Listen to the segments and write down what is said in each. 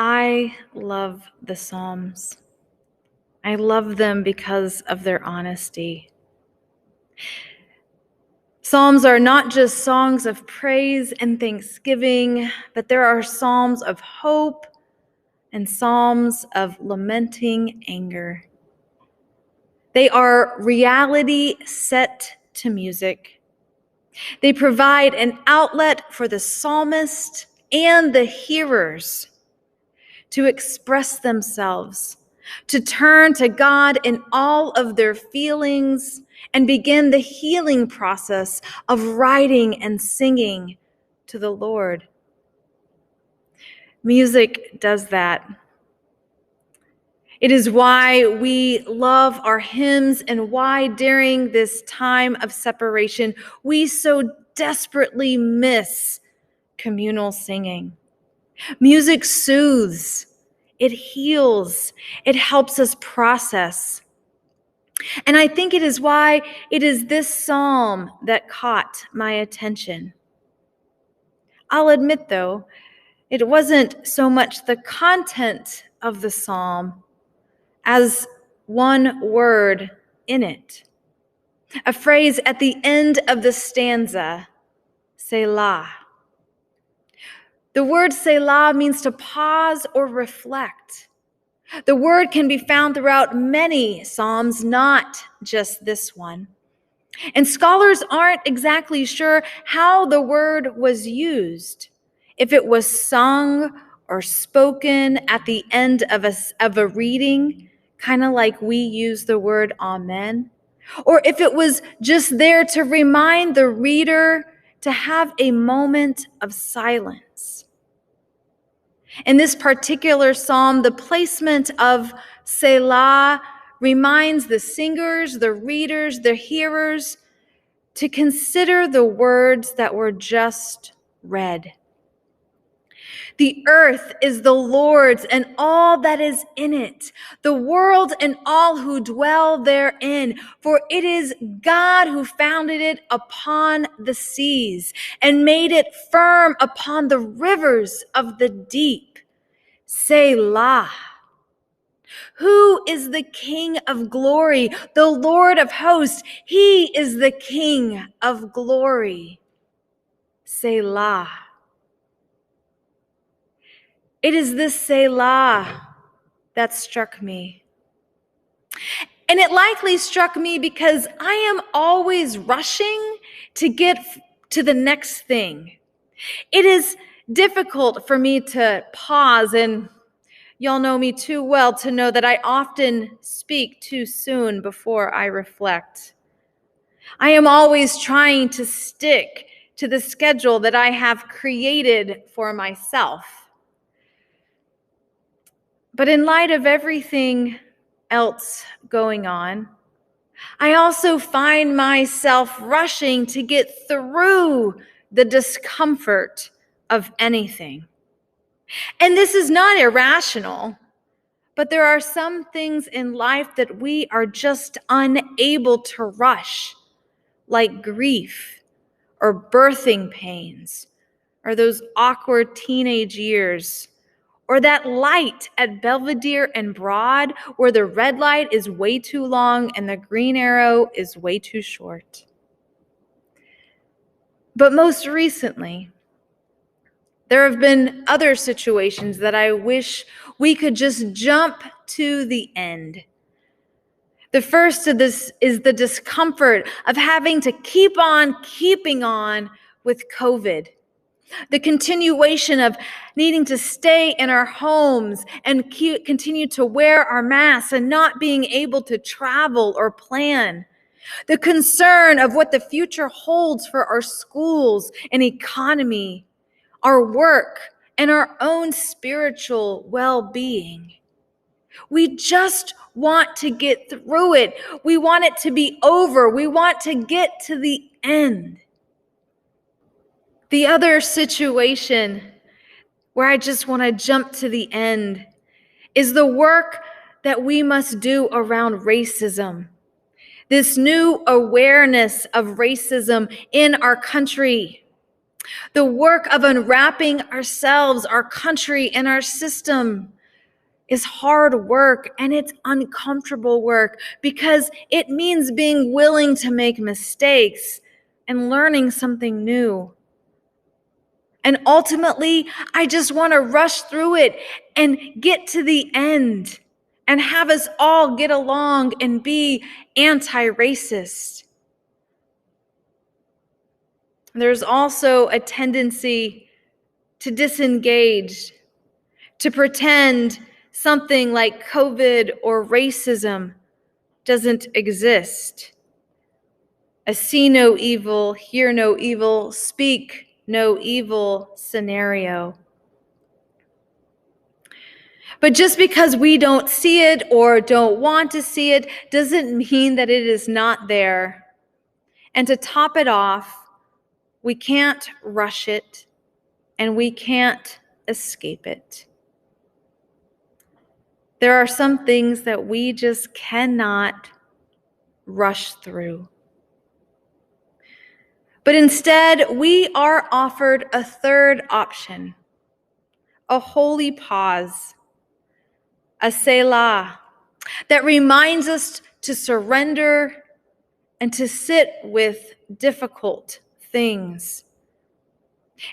I love the Psalms. I love them because of their honesty. Psalms are not just songs of praise and thanksgiving, but there are psalms of hope and psalms of lamenting anger. They are reality set to music. They provide an outlet for the psalmist and the hearers to express themselves, to turn to God in all of their feelings and begin the healing process of writing and singing to the Lord. Music does that. It is why we love our hymns and why during this time of separation, we so desperately miss communal singing. Music soothes, it heals, it helps us process. And I think it is why it is this psalm that caught my attention. I'll admit, though, it wasn't so much the content of the psalm as one word in it. A phrase at the end of the stanza, Selah. The word Selah means to pause or reflect. The word can be found throughout many psalms, not just this one. And scholars aren't exactly sure how the word was used, if it was sung or spoken at the end of a reading, kind of like we use the word amen, or if it was just there to remind the reader to have a moment of silence. In this particular psalm, the placement of Selah reminds the singers, the readers, the hearers to consider the words that were just read. The earth is the Lord's and all that is in it, the world and all who dwell therein. For it is God who founded it upon the seas and made it firm upon the rivers of the deep. Selah. Who is the King of glory? The Lord of hosts. He is the King of glory. Selah. It is this Selah that struck me. And it likely struck me because I am always rushing to get to the next thing. It is difficult for me to pause, and y'all know me too well to know that I often speak too soon before I reflect. I am always trying to stick to the schedule that I have created for myself. But in light of everything else going on, I also find myself rushing to get through the discomfort of anything. And this is not irrational, but there are some things in life that we are just unable to rush, like grief or birthing pains or those awkward teenage years, or that light at Belvedere and Broad where the red light is way too long and the green arrow is way too short. But most recently, there have been other situations that I wish we could just jump to the end. The first of this is the discomfort of having to keep on keeping on with COVID. The continuation of needing to stay in our homes and continue to wear our masks and not being able to travel or plan. The concern of what the future holds for our schools and economy, our work, and our own spiritual well-being. We just want to get through it. We want it to be over. We want to get to the end. The other situation where I just want to jump to the end is the work that we must do around racism. This new awareness of racism in our country. The work of unwrapping ourselves, our country, and our system is hard work, and it's uncomfortable work because it means being willing to make mistakes and learning something new. And ultimately, I just want to rush through it and get to the end and have us all get along and be anti-racist. There's also a tendency to disengage, to pretend something like COVID or racism doesn't exist. A see no evil, hear no evil, speak no evil scenario. But just because we don't see it or don't want to see it doesn't mean that it is not there. And to top it off, we can't rush it and we can't escape it. There are some things that we just cannot rush through. But instead, we are offered a third option, a holy pause, a Selah, that reminds us to surrender and to sit with difficult things.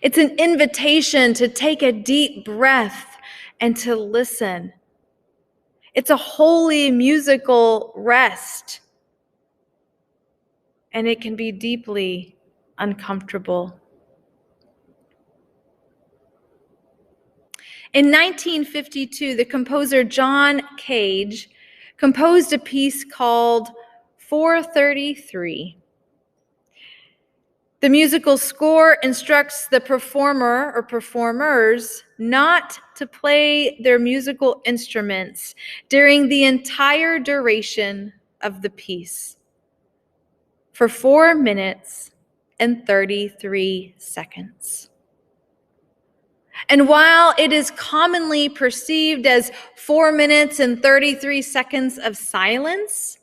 It's an invitation to take a deep breath and to listen. It's a holy musical rest, and it can be deeply uncomfortable. In 1952, the composer John Cage composed a piece called 433. The musical score instructs the performer or performers not to play their musical instruments during the entire duration of the piece for 4 minutes and 33 seconds. And while it is commonly perceived as 4 minutes and 33 seconds of silence,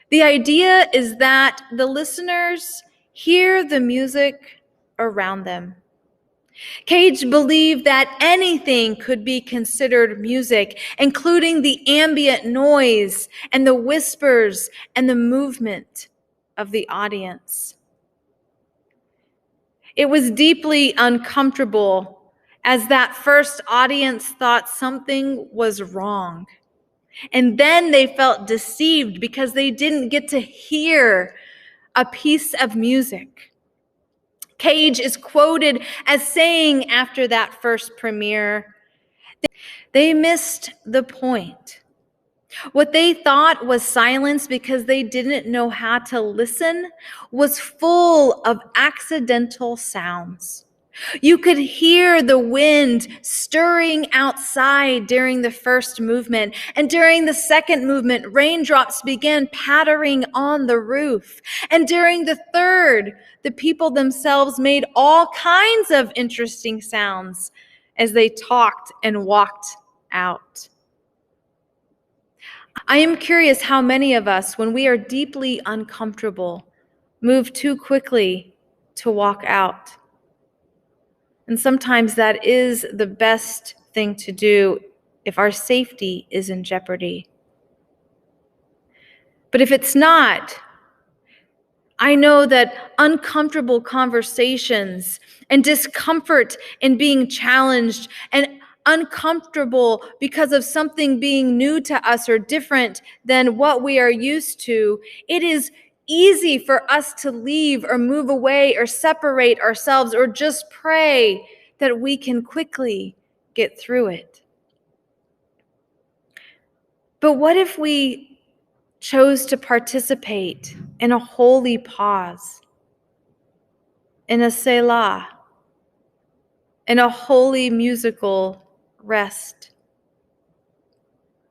the idea is that the listeners hear the music around them. Cage believed that anything could be considered music, including the ambient noise and the whispers and the movement of the audience. It was deeply uncomfortable as that first audience thought something was wrong. And then they felt deceived because they didn't get to hear a piece of music. Cage is quoted as saying after that first premiere, they missed the point. What they thought was silence because they didn't know how to listen was full of accidental sounds. You could hear the wind stirring outside during the first movement, and during the second movement, raindrops began pattering on the roof. And during the third, the people themselves made all kinds of interesting sounds as they talked and walked out. I am curious how many of us, when we are deeply uncomfortable, move too quickly to walk out. And sometimes that is the best thing to do if our safety is in jeopardy. But if it's not, I know that uncomfortable conversations and discomfort in being challenged and uncomfortable because of something being new to us or different than what we are used to, it is easy for us to leave or move away or separate ourselves or just pray that we can quickly get through it. But what if we chose to participate in a holy pause, in a Selah, in a holy musical rest?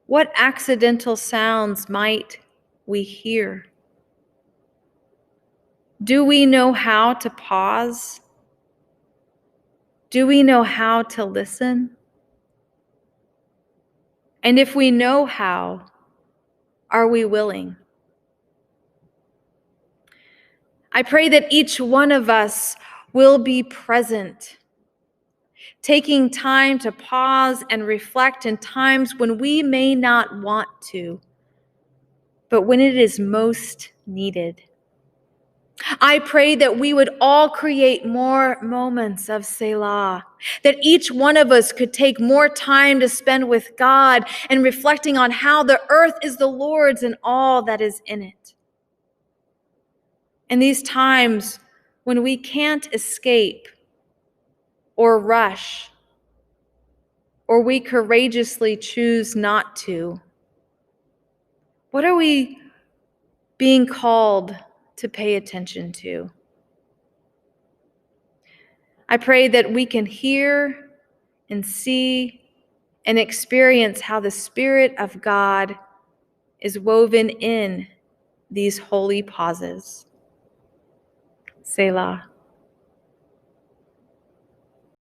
What accidental sounds might we hear? Do we know how to pause? Do we know how to listen? And if we know how, are we willing? I pray that each one of us will be present, taking time to pause and reflect in times when we may not want to, but when it is most needed. I pray that we would all create more moments of Selah, that each one of us could take more time to spend with God and reflecting on how the earth is the Lord's and all that is in it. In these times when we can't escape or rush, or we courageously choose not to, what are we being called to pay attention to? I pray that we can hear and see and experience how the Spirit of God is woven in these holy pauses. Selah.